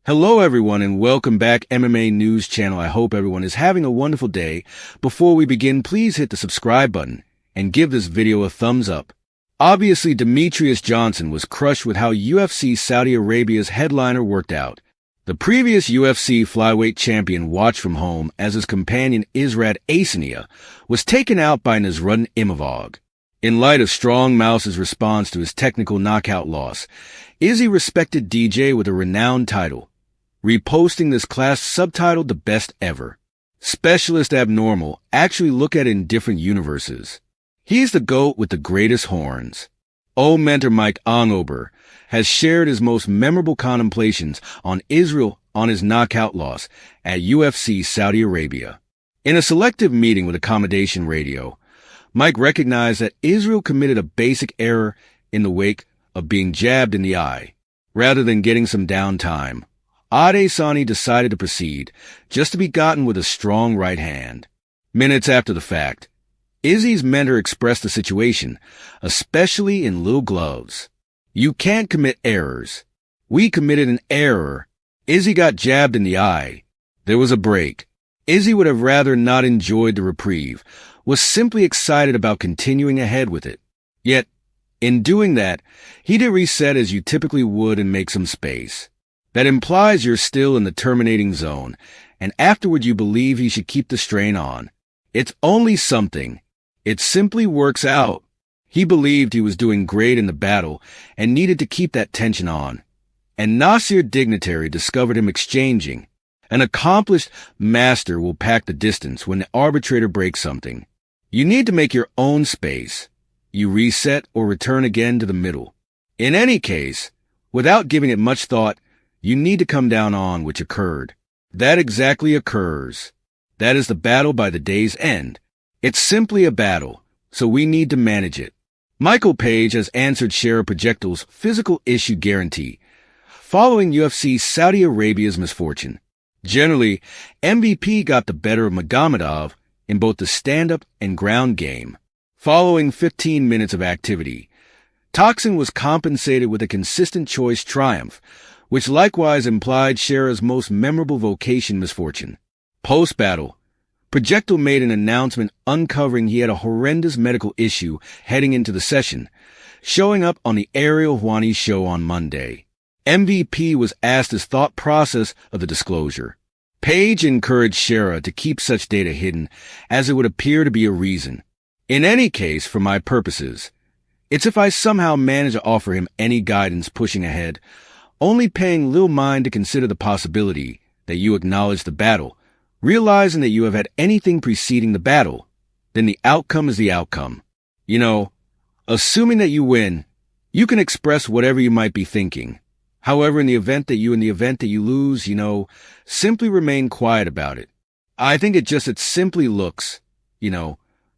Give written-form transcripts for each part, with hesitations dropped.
Hello everyone and welcome back MMA News Channel. I hope everyone is having a wonderful day. Before we begin, please hit the subscribe button and give this video a thumbs up. Obviously, Demetrius Johnson was crushed with how UFC Saudi Arabia's headliner worked out. The previous UFC flyweight champion watched from home as his companion Israd Adesanya was taken out by Nasruddin Imavov. In light of Strong Mouse's response to his technical knockout loss, Izzy respected DJ with a renowned title, reposting this class subtitled The Best Ever. Specialist Abnormal actually look at it in different universes. He's the GOAT with the greatest horns. Old mentor Mike Ongober has shared his most memorable contemplations on Israel on his knockout loss at UFC Saudi Arabia. In a selective meeting with Accommodation Radio, Mike recognized that Israel committed a basic error in the wake of being jabbed in the eye. Rather than getting some downtime, Adesanya decided to proceed, just to be gotten with a strong right hand. Minutes after the fact, Izzy's mentor expressed the situation, especially in little gloves. You can't commit errors. We committed an error. Izzy got jabbed in the eye. There was a break. Izzy would have rather not enjoyed the reprieve, was simply excited about continuing ahead with it. Yet, in doing that, he did reset as you typically would and make some space. That implies you're still in the terminating zone, and afterward you believe he should keep the strain on. It's only something. It simply works out. He believed he was doing great in the battle and needed to keep that tension on. And Nasir Dignitary discovered him exchanging. An accomplished master will pack the distance when the arbitrator breaks something. You need to make your own space. You reset or return again to the middle. In any case, without giving it much thought, you need to come down on which occurred. That exactly occurs. That is the battle by the day's end. It's simply a battle, so we need to manage it. Michael Page has answered Shara Projectile's physical issue guarantee, following UFC Saudi Arabia's misfortune. Generally, MVP got the better of Magomedov in both the stand-up and ground game. Following 15 minutes of activity, Toxin was compensated with a consistent choice triumph, which likewise implied Shara's most memorable vocation misfortune. Post-battle, Projectile made an announcement uncovering he had a horrendous medical issue heading into the session, showing up on the Ariel Helwani show on Monday. MVP was asked his thought process of the disclosure. Page encouraged Shara to keep such data hidden, as it would appear to be a reason. In any case, for my purposes, it's if I somehow manage to offer him any guidance pushing ahead, only paying little mind to consider the possibility that you acknowledge the battle, realizing that you have had anything preceding the battle, then the outcome is the outcome. You know, assuming that you win, you can express whatever you might be thinking. However, in the event that you lose, simply remain quiet about it. I think it simply looks,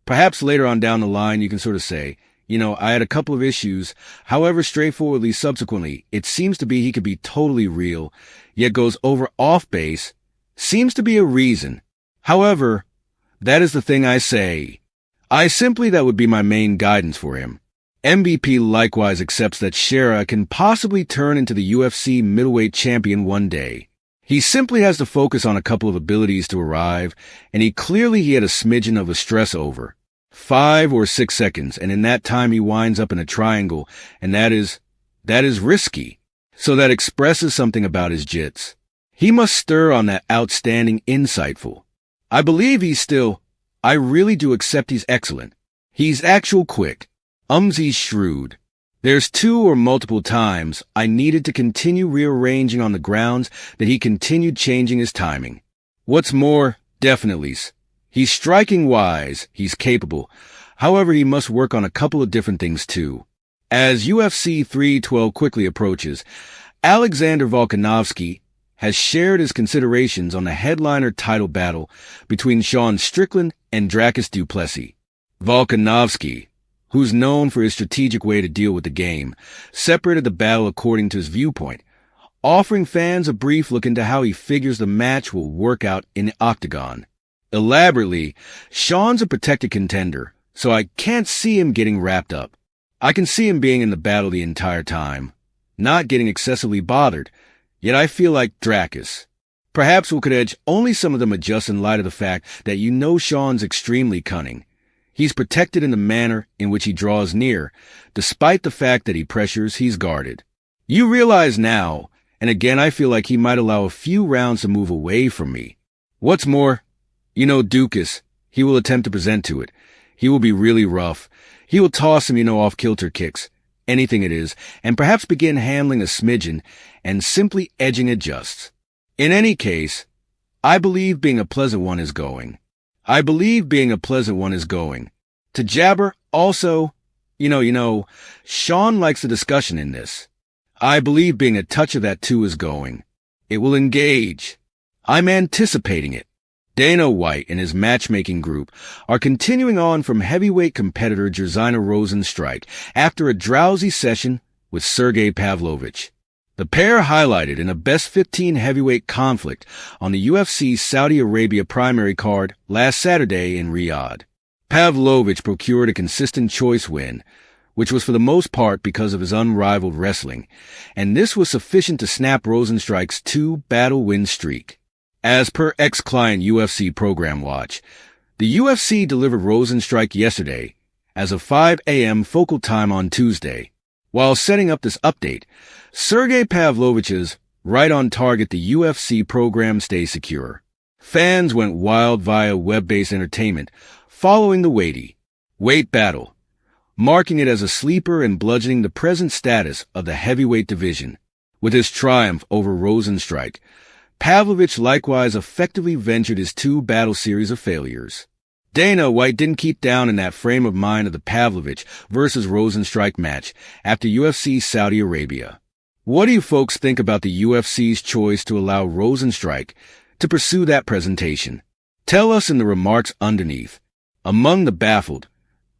perhaps later on down the line you can sort of say, I had a couple of issues. However, straightforwardly, subsequently, it seems to be he could be totally real, yet goes over off base, seems to be a reason. However, that is the thing I say. That would be my main guidance for him. MVP likewise accepts that Shara can possibly turn into the UFC middleweight champion one day. He simply has to focus on a couple of abilities to arrive, and he had a smidgen of a stress over. 5 or 6 seconds, and in that time he winds up in a triangle, and that is risky. So that expresses something about his jits. He must stir on that outstanding insightful. I believe I really do accept he's excellent. He's actual quick. He's shrewd. There's 2 or multiple times I needed to continue rearranging on the grounds that he continued changing his timing. What's more, definitely, he's striking wise, he's capable. However, he must work on a couple of different things too. As UFC 312 quickly approaches, Alexander Volkanovski has shared his considerations on the headliner title battle between Sean Strickland and Dricus du Plessis. Volkanovski, who's known for his strategic way to deal with the game, separated the battle according to his viewpoint, offering fans a brief look into how he figures the match will work out in the octagon. Elaborately, Sean's a protected contender, so I can't see him getting wrapped up. I can see him being in the battle the entire time, not getting excessively bothered, Yet I feel like Dracus. Perhaps we could edge only some of them adjust in light of the fact that you know Sean's extremely cunning. He's protected in the manner in which he draws near. Despite the fact that he pressures, he's guarded. You realize now, and again I feel like he might allow a few rounds to move away from me. What's more, you know Dukas, he will attempt to present to it. He will be really rough. He will toss him, off-kilter kicks, anything it is, and perhaps begin handling a smidgen and simply edging adjusts. In any case, I believe being a pleasant one is going. To jabber, also, Sean likes the discussion in this. I believe being a touch of that too is going. It will engage. I'm anticipating it. Dana White and his matchmaking group are continuing on from heavyweight competitor Jairzinho Rozenstruik after a drowsy session with Sergey Pavlovich. The pair highlighted in a best 15 heavyweight conflict on the UFC Saudi Arabia primary card last Saturday in Riyadh. Pavlovich procured a consistent choice win, which was for the most part because of his unrivaled wrestling, and this was sufficient to snap Rozenstruik's 2-battle win streak. As per ex-client UFC Program Watch, the UFC delivered Rozenstruik yesterday as of 5 a.m. focal time on Tuesday. While setting up this update, Sergey Pavlovich's right on target the UFC program stays secure. Fans went wild via web-based entertainment following the weight battle, marking it as a sleeper and bludgeoning the present status of the heavyweight division. With his triumph over Rozenstruik, Pavlovich likewise effectively ventured his 2-battle series of failures. Dana White didn't keep down in that frame of mind of the Pavlovich versus Rozenstruik match after UFC Saudi Arabia. What do you folks think about the UFC's choice to allow Rozenstruik to pursue that presentation? Tell us in the remarks underneath. Among the baffled,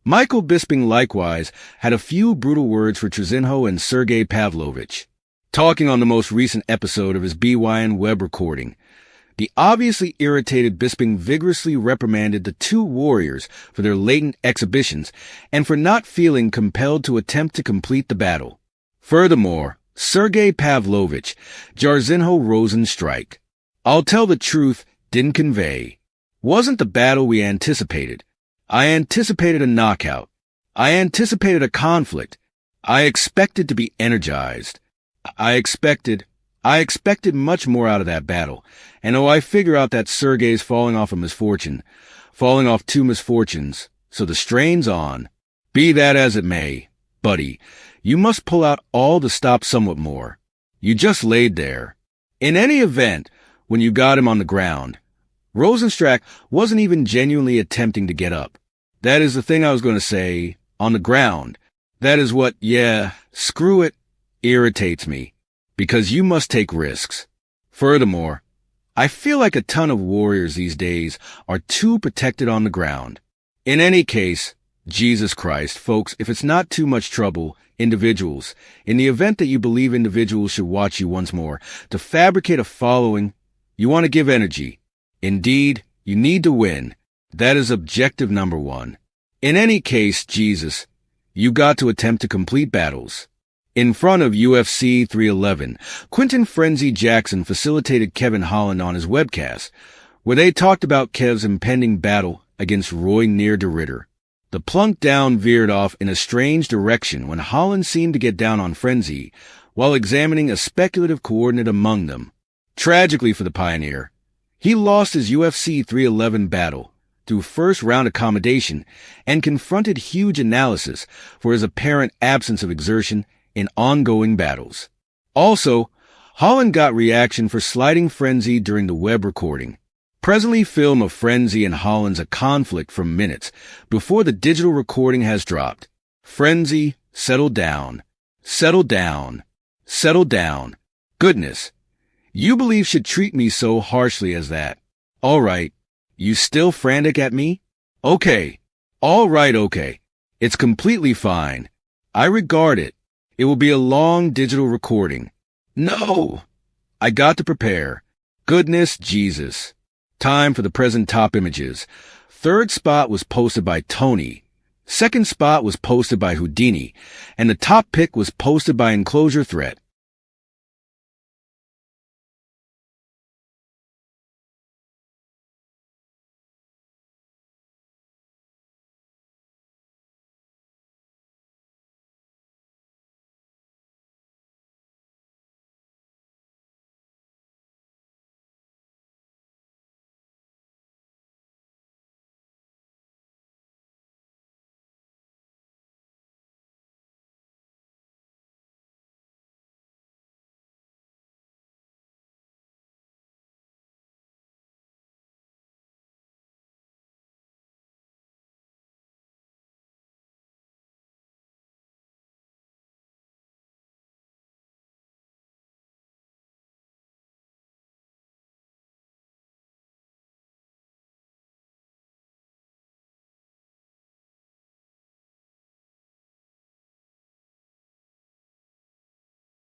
Michael Bisping likewise had a few brutal words for Jairzinho and Sergey Pavlovich. Talking on the most recent episode of his BYN web recording, the obviously irritated Bisping vigorously reprimanded the two warriors for their latent exhibitions and for not feeling compelled to attempt to complete the battle. Furthermore, Sergey Pavlovich, Jairzinho Rozenstruik, I'll tell the truth, didn't convey. Wasn't the battle we anticipated. I anticipated a knockout. I anticipated a conflict. I expected to be energized. I expected much more out of that battle, and I figure out that Sergey's falling off two misfortunes, so the strain's on. Be that as it may, buddy, you must pull out all the stops somewhat more. You just laid there. In any event, when you got him on the ground, Rozenstruik wasn't even genuinely attempting to get up. That is the thing I was going to say, on the ground. That is what, screw it, irritates me, because you must take risks. Furthermore, I feel like a ton of warriors these days are too protected on the ground. In any case, Jesus Christ, folks, if it's not too much trouble, individuals, in the event that you believe individuals should watch you once more, to fabricate a following, you want to give energy. Indeed, you need to win. That is objective number one. In any case, Jesus, you got to attempt to complete battles. In front of UFC 311, Quentin Frenzy Jackson facilitated Kevin Holland on his webcast, where they talked about Kev's impending battle against Roy Near de Ritter. The plunk down veered off in a strange direction when Holland seemed to get down on Frenzy while examining a speculative coordinate among them. Tragically for the Pioneer, he lost his UFC 311 battle through first-round accommodation and confronted huge analysis for his apparent absence of exertion in ongoing battles. Also, Holland got reaction for slighting Frenzy during the web recording. Presently film of Frenzy and Holland's a conflict for minutes before the digital recording has dropped. Frenzy, settle down. Settle down. Settle down. Goodness. You believe should treat me so harshly as that. All right. You still frantic at me? Okay. All right, okay. It's completely fine. I regard it. It will be a long digital recording. No! I got to prepare. Goodness Jesus. Time for the present top images. Third spot was posted by Tony. Second spot was posted by Houdini. And the top pick was posted by Enclosure Threat.